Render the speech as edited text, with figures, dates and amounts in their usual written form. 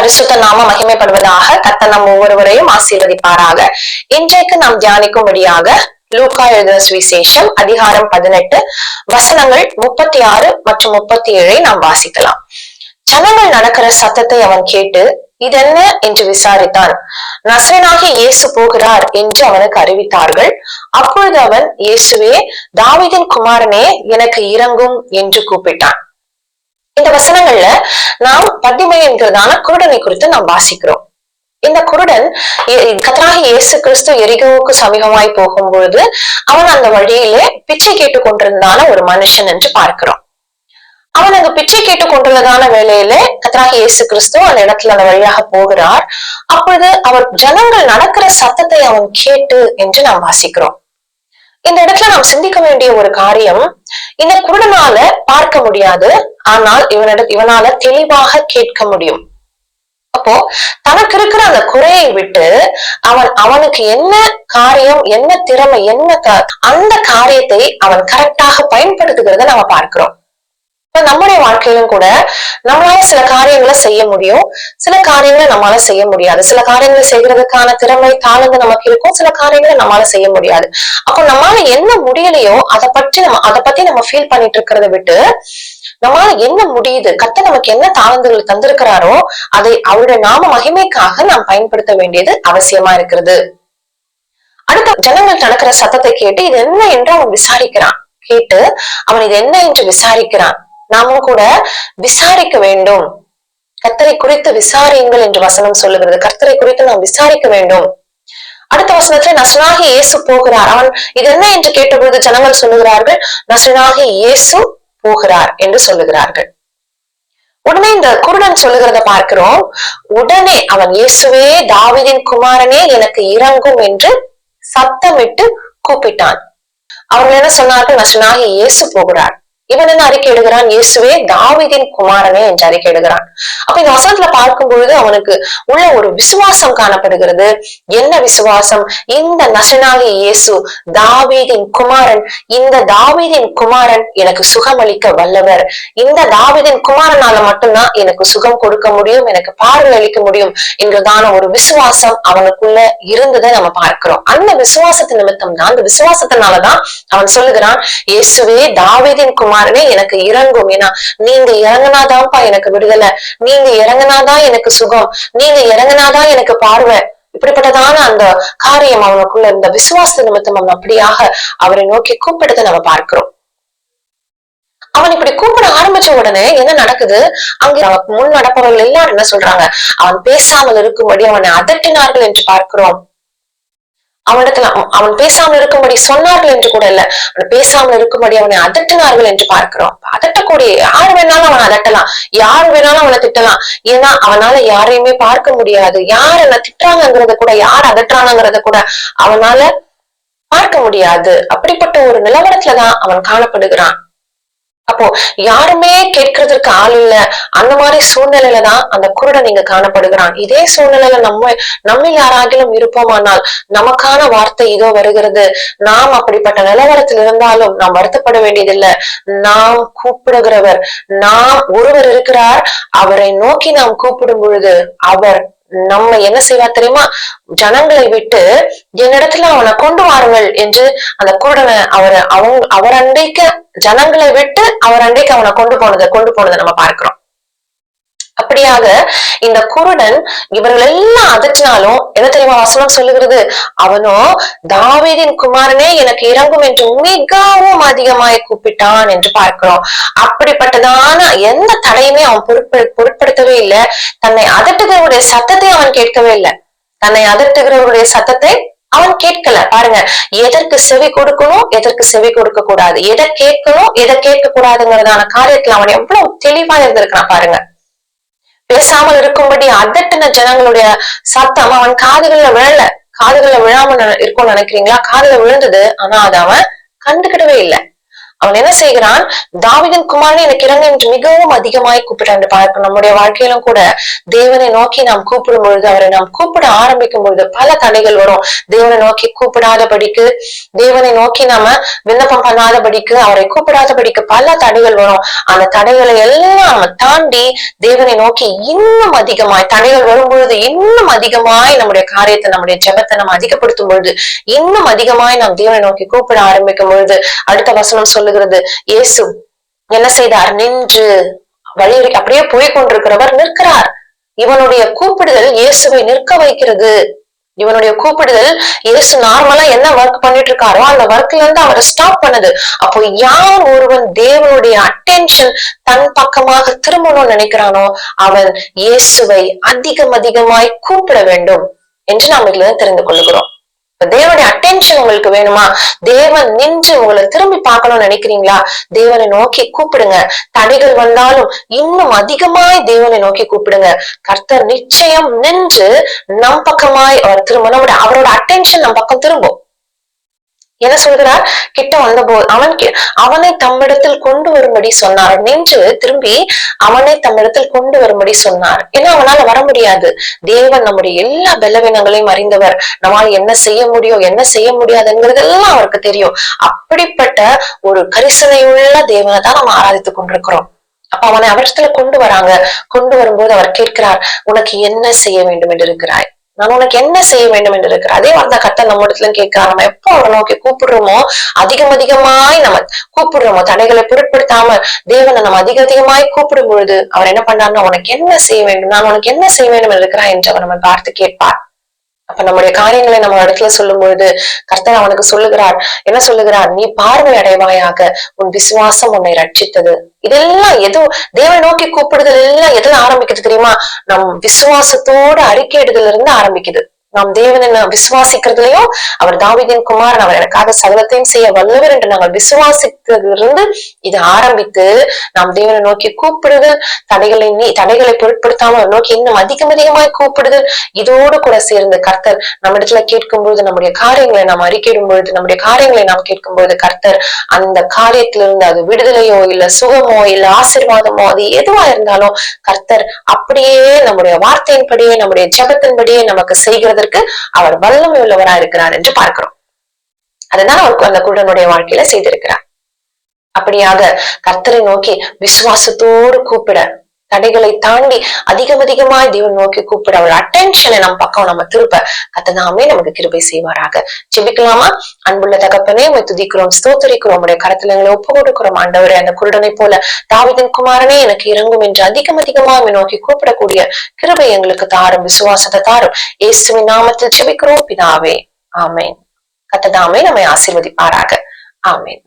பரிசுத்த நாம மகிமைப்படுவதாக. கர்த்தர் நம் ஒவ்வொருவரையும் ஆசீர்வதிப்பாராக. இன்றைக்கு நாம் தியானிக்கும்படியாக லூக்கா எழுதின சுவிசேஷம் அதிகாரம் 18 வசனங்கள் 36 மற்றும் 37 நாம் வாசிக்கலாம். ஜனங்கள் நடக்கிற சத்தத்தை அவன் கேட்டு இதென்ன என்று விசாரித்தான். நசரேயனாகிய இயேசு போகிறார் என்று அவனுக்கு அறிவித்தார்கள். அப்பொழுது அவன், இயேசுவே, தாவீதின் குமாரனே, எனக்கு இரங்கும் என்று கூப்பிட்டான். இந்த வசனங்கள்ல நாம் பத்திமை என்கிறதான குருடனை குறித்து நாம் வாசிக்கிறோம். இந்த குருடன் கர்த்தராகிய இயேசு கிறிஸ்து எரிகோவுக்கு சமீபமாய் போகும்பொழுது அவன் அந்த வழியிலே பிச்சை கேட்டுக் கொண்டிருந்தான ஒரு மனுஷன் என்று பார்க்கிறோம். அவன் அங்கு பிச்சை கேட்டுக் கொண்டுள்ளதான வேளையில கர்த்தராகிய இயேசு கிறிஸ்து அந்த இடத்துல அந்த வழியாக போகிறார். அப்பொழுது அவர் ஜனங்கள் நடக்கிற சத்தத்தை அவன் கேட்டு என்று நாம் வாசிக்கிறோம். இந்த இடத்துல நாம் சிந்திக்க வேண்டிய ஒரு காரியம், இந்த குருடனால பார்க்க முடியாது, ஆனால் இவனால தெளிவாக கேட்க முடியும். அப்போ தனக்கு இருக்கிற அந்த குறையை விட்டு அவனுக்கு என்ன காரியம், என்ன திறமை, அந்த காரியத்தை அவன் கரெக்டாக பயன்படுத்துகிறத நம்ம பார்க்கிறோம். நம்முடைய வாழ்க்கையிலும் கூட நம்மளால சில காரியங்களை செய்ய முடியும், சில காரியங்களை நம்மளால செய்ய முடியாது. சில காரியங்களை செய்யறதுக்கான திறமை, தாளந்து நமக்கு இருக்கும், சில காரியங்களை நம்மளால செய்ய முடியாது. அப்போ நம்மளால என்ன முடியலையோ அதை பத்தி நம்ம ஃபீல் பண்ணிட்டு இருக்கிறத விட்டு நம்மளால என்ன முடியுது, கர்த்தர் நமக்கு என்ன தாளந்துகள் தந்திருக்கிறாரோ அதை அவருடைய நாம மகிமைக்காக நாம் பயன்படுத்த வேண்டியது அவசியமா இருக்கிறது. அடுத்த ஜனங்கள் நடக்கிற சத்தத்தை கேட்டு இது என்ன என்று அவன் விசாரிக்கிறான். கேட்டு அவன் இது என்ன என்று விசாரிக்கிறான். நாமும் கூட விசாரிக்க வேண்டும். கர்த்தரை குறித்து விசாரியுங்கள் என்று வசனம் சொல்லுகிறது. கர்த்தரை குறித்து நாம் விசாரிக்க வேண்டும். அடுத்த வசனத்துல நசரேயனாகிய இயேசு போகிறார். அவன் இது என்ன என்று கேட்டபொழுது ஜனங்கள் சொல்லுகிறார்கள், நசரேயனாகிய இயேசு போகிறார் என்று சொல்லுகிறார்கள். உடனே இந்த குருடன் சொல்லுகிறத பார்க்கிறோம். உடனே அவன், இயேசுவே, தாவீதின் குமாரனே, எனக்கு இரங்கும் என்று சத்தமிட்டு கூப்பிட்டான். அவர்கள் என்ன சொன்னார்கள்? நசரேயனாகிய இயேசு போகிறார். இவன் என்ன அறிக்கை எடுகிறான்? இயேசுவே, தாவீதின் குமாரனே என்று அறிக்கை எடுகிறான். அப்ப இந்த வசனத்துல பார்க்கும் பொழுது அவனுக்கு உள்ள ஒரு விசுவாசம் காணப்படுகிறது. என்ன விசுவாசம்? இந்த நசரேயனாகிய இயேசு தாவீதின் குமாரன், இந்த தாவீதின் குமாரன் எனக்கு சுகமளிக்க வல்லவர். இந்த தாவீதின் குமாரனால மட்டும்தான் எனக்கு சுகம் கொடுக்க முடியும், எனக்கு பார்வை அளிக்க முடியும் என்கிறதான ஒரு விசுவாசம் அவனுக்குள்ள இருந்ததை நம்ம பார்க்கிறோம். அந்த விசுவாசத்தின் நிமித்தம் தான், அந்த விசுவாசத்தினாலதான் அவன் சொல்லுகிறான், இயேசுவே, தாவீதின் குமாரனே, எனக்கு இறங்கும். ஏன்னா நீங்க இறங்கினாதான்ப்பா எனக்கு விடுதலை, நீங்க இறங்கினாதான் எனக்கு சுகம், நீங்க இறங்கினாதான் எனக்கு பார்வை. இப்படிப்பட்டதான அந்த காரியம் அவனுக்குள்ள இந்த விசுவாச நிமித்தம் அவன் அப்படியாக அவரை நோக்கி கூப்பிடுறதை நம்ம பார்க்கிறோம். அவன் இப்படி கூப்பிட ஆரம்பிச்ச உடனே என்ன நடக்குது? அங்கே முன் நடப்பவர்கள் எல்லாரும் என்ன சொல்றாங்க? அவன் பேசாமல் இருக்கும்படி அவனை அதட்டினார்கள் என்று பார்க்கிறோம். அவனிடத்துல அவன் பேசாமல் இருக்கும்படி சொன்னார்கள் என்று கூட இல்ல, அவன் பேசாமல் இருக்கும்படி அவனை அதட்டினார்கள் என்று பார்க்கிறோம். அதட்டக்கூடிய யாரு வேணாலும் அவனை அதட்டலாம், யாரு வேணாலும் அவனை திட்டலாம். ஏன்னா அவனால யாரையுமே பார்க்க முடியாது. யார் என்ன திட்டுறாங்கிறத கூட, யார் அதட்டுறாங்கிறத கூட அவனால பார்க்க முடியாது. அப்படிப்பட்ட ஒரு நிலவரத்துலதான் அவன் காணப்படுகிறான். அப்போ யாருமே கேட்கறதுக்கு ஆள் இல்ல. அந்த மாதிரி சூழ்நிலையில தான் அந்த குருடன் இங்க காணப்படுகிறான். இதே சூழ்நிலையில நம்ம யாராகிலும் இருப்போமானால் நமக்கான வார்த்தை இதோ வருகிறது. நாம் அப்படிப்பட்ட நிலவரத்தில் இருந்தாலும் நாம் வருத்தப்பட வேண்டியதில்லை. நாம் கூப்பிடுகிறவர், நாம் ஒருவர் இருக்கிறார். அவரை நோக்கி நாம் கூப்பிடும் பொழுது அவர் நம்ம என்ன செய்வார் தெரியுமா? ஜனங்களை விட்டு என்னிடத்துல அவனை கொண்டு வாருங்கள் என்று அந்த குருடனை அவர் அண்டைக்கு, ஜனங்களை விட்டு அவர் அண்டைக்கு அவனை கொண்டு போனதை நம்ம பார்க்கிறோம். அப்படியாக இந்த குருடன் இவர்கள் எல்லாம் அதட்டினாலும் என்ன தெரியுமா வசனம் சொல்லுகிறது? அவனோ தாவீதின் குமாரனே, எனக்கு இரங்கும் என்று மிகவும் அதிகமாய் கூப்பிட்டான் என்று பார்க்கிறோம். அப்படிப்பட்டதான எந்த தடையுமே அவன் பொருட்படுத்தவே இல்லை. தன்னை அதட்டுகிறவருடைய சத்தத்தை அவன் கேட்கவே இல்லை. தன்னை அதட்டுகிறவருடைய சத்தத்தை அவன் கேட்கல. பாருங்க, எதற்கு செவி கொடுக்கணும், எதற்கு செவி கொடுக்க கூடாது, எதை கேட்கணும், எதை கேட்க கூடாதுங்கிறதான காரியத்துல அவன் எவ்வளவு தெளிவா இருந்திருக்கான் பாருங்க. பேசாமல் இருக்கும்படி அதட்டின ஜனங்களுடைய சத்தம் அவன் காதுகள்ல விழாம இருக்கும்னு நினைக்கிறீங்களா? காதுல விழுந்தது, ஆனா அதை அவன் கண்டுக்கிடவே இல்லை. அவன் என்ன செய்கிறான்? தாவீதின் குமாரனே எனக்கு இறங்கு என்று மிகவும் அதிகமாய் கூப்பிட்டான். பார்க்க நம்முடைய வாழ்க்கையிலும் கூட தேவனை நோக்கி நாம் கூப்பிடும் பொழுது, அவரை நாம் கூப்பிட ஆரம்பிக்கும் பொழுது பல தடைகள் வரும். தேவனை நோக்கி கூப்பிடாதபடிக்கு, தேவனை நோக்கி நாம விண்ணப்பம் பண்ணாதபடிக்கு, அவரை கூப்பிடாதபடிக்கு பல தடைகள் வரும். அந்த தடைகளை எல்லாம் நம்ம தாண்டி தேவனை நோக்கி இன்னும் அதிகமாய், தடைகள் வரும் பொழுது இன்னும் அதிகமாய் நம்முடைய காரியத்தை, நம்முடைய ஜெபத்தை நம்ம அதிகப்படுத்தும் பொழுது, இன்னும் அதிகமாய் நாம் தேவனை நோக்கி கூப்பிட ஆரம்பிக்கும் பொழுது, அடுத்த வசனம் சொல்லுகிறது, இயேசு என்ன செய்தார்? நின்று வழி அப்படியே போய் கொண்டிருக்கிறவர் நிற்கிறார். இவனுடைய கூப்பிடுதல் இயேசுவை நிற்க வைக்கிறது. இவனுடைய கூப்பிடுதல் இயேசு நார்மலா என்ன ஒர்க் பண்ணிட்டு இருக்காரோ அந்த ஒர்க்ல இருந்து அவரை ஸ்டாப் பண்ணுது. அப்போ யார் ஒருவன் தேவனுடைய அட்டென்ஷன் தன் பக்கமாக திரும்பணும்னு நினைக்கிறானோ அவன் இயேசுவை அதிகமாய் கூப்பிட வேண்டும் என்று நாம் இதுல தெரிந்து கொள்ளுகிறோம். தேவனுடைய அட்டென்ஷன் உங்களுக்கு வேணுமா? தேவன் நின்று உங்களை திரும்பி பார்க்கணும்னு நினைக்கிறீங்களா? தேவனை நோக்கி கூப்பிடுங்க. தடைகள் வந்தாலும் இன்னும் அதிகமாய் தேவனை நோக்கி கூப்பிடுங்க. கர்த்தர் நிச்சயம் நின்று நம் பக்கமாய் அவர் திரும்ப, அவரோட அட்டென்ஷன் நம் பக்கம் திரும்பும். என்ன சொல்கிறார்? கிட்ட வந்த போது அவனை தம்மிடத்தில் கொண்டு வரும்படி சொன்னார். நின்று திரும்பி அவனை தம்மிடத்தில் கொண்டு வரும்படி சொன்னார். ஏன்னா அவனால வர முடியாது. தேவன் நம்முடைய எல்லா பலவீனங்களையும் அறிந்தவர். நம்மால் என்ன செய்ய முடியும், என்ன செய்ய முடியாதுங்கிறதெல்லாம் அவருக்கு தெரியும். அப்படிப்பட்ட ஒரு கரிசனையுள்ள தேவனை தான் நம்ம ஆராதித்துக் கொண்டிருக்கிறோம். அப்ப அவனை அவரிடத்துல கொண்டு வராங்க. கொண்டு வரும்போது அவர் கேட்கிறார், உனக்கு என்ன செய்ய வேண்டும் என்று இருக்கிறாய்? நான் உனக்கு என்ன செய்ய வேண்டும் என்று இருக்கிற அதே அந்த கர்த்தர் நம்ம இடத்துல கேட்கிறார். நம்ம எப்போ அவரை நோக்கி கூப்பிடுறோமோ, அதிகமாய் நம்ம கூப்பிடுறோமோ, தடைகளை பொருட்படுத்தாம தேவனை நம்ம அதிகமாய் கூப்பிடும் பொழுது அவர் என்ன பண்றாருன்னா, உனக்கு என்ன செய்ய வேண்டும், நான் உனக்கு என்ன செய்ய வேண்டும் என்று இருக்கிறாய் என்று அவர் நம்ம பார்த்து கேட்பார். அப்ப நம்முடைய காரியங்களை நம்ம இடத்துல சொல்லும் பொழுது கர்த்தர் அவனுக்கு சொல்லுகிறார், என்ன சொல்லுகிறார்? நீ பார்வை அடைவாயாக, உன் விசுவாசம் உன்னை ரட்சித்தது. இதெல்லாம் எதுவும் தேவனை நோக்கி கூப்பிடுதல் எல்லாம் எதுல ஆரம்பிக்குது தெரியுமா? நம் விசுவாசத்தோட அறிக்கையிடுதல இருந்து ஆரம்பிக்குது. நாம் தேவனை விசுவாசிக்கிறதுலயும் அவர் தாவீதின் குமாரன், அவர் எனக்காக சகலத்தையும் செய்ய வல்லவர் என்று நாங்கள் விசுவாசித்ததிலிருந்து இது ஆரம்பித்து நாம் தேவனை நோக்கி கூப்பிடுதல், தடைகளை பொருட்படுத்தாம நோக்கி இன்னும் அதிகமாய் கூப்பிடுதல், இதோடு கூட சேர்ந்து கர்த்தர் நம்ம இடத்துல கேட்கும் பொழுது, நம்முடைய காரியங்களை நாம் அறிக்கையிடும் பொழுது, நம்முடைய காரியங்களை நாம் கேட்கும் பொழுது கர்த்தர் அந்த காரியத்திலிருந்து அது விடுதலையோ இல்ல சுகமோ இல்ல ஆசீர்வாதமோ அது எதுவா இருந்தாலும் கர்த்தர் அப்படியே நம்முடைய வார்த்தையின்படியே நம்முடைய ஜெபத்தின்படியே நமக்கு செய்கிறது அவர் வல்லமை உள்ளவராக இருக்கிறார் என்று பார்க்கிறோம். அதுதான் அவருக்கு அந்த குருடனுடைய வாழ்க்கையில செய்திருக்கிறார். அப்படியாக கர்த்தரை நோக்கி விசுவாசத்தோடு கூப்பிட, தடைகளை தாண்டி அதிகமாய் தேவன் நோக்கி கூப்பிட, அவர் அட்டென்ஷனை நம்ம பக்கம் நம்ம திருப்ப கர்த்ததாமே நமக்கு கிருபை செய்வாராக. ஜெபிக்கலாமா? அன்புள்ள தகப்பனே, உம்மை துதிக்கிறோம், ஸ்தோத்திரிக்கிறோம், உம்முடைய கரத்துல எங்களை ஒப்பு கொடுக்கிறோம். ஆண்டவரே, அந்த குருடனை போல தாவீதின் குமாரனே எனக்கு இறங்கும் என்று அதிகமா நோக்கி கூப்பிடக்கூடிய கிருபை எங்களுக்கு தாரும், விசுவாசத்தை தாரும். இயேசுவின் நாமத்தில் ஜெபிக்கிறோம் பிதாவே, ஆமேன். கர்த்ததாமே நம்மை ஆசீர்வதிப்பாராக. ஆமேன்.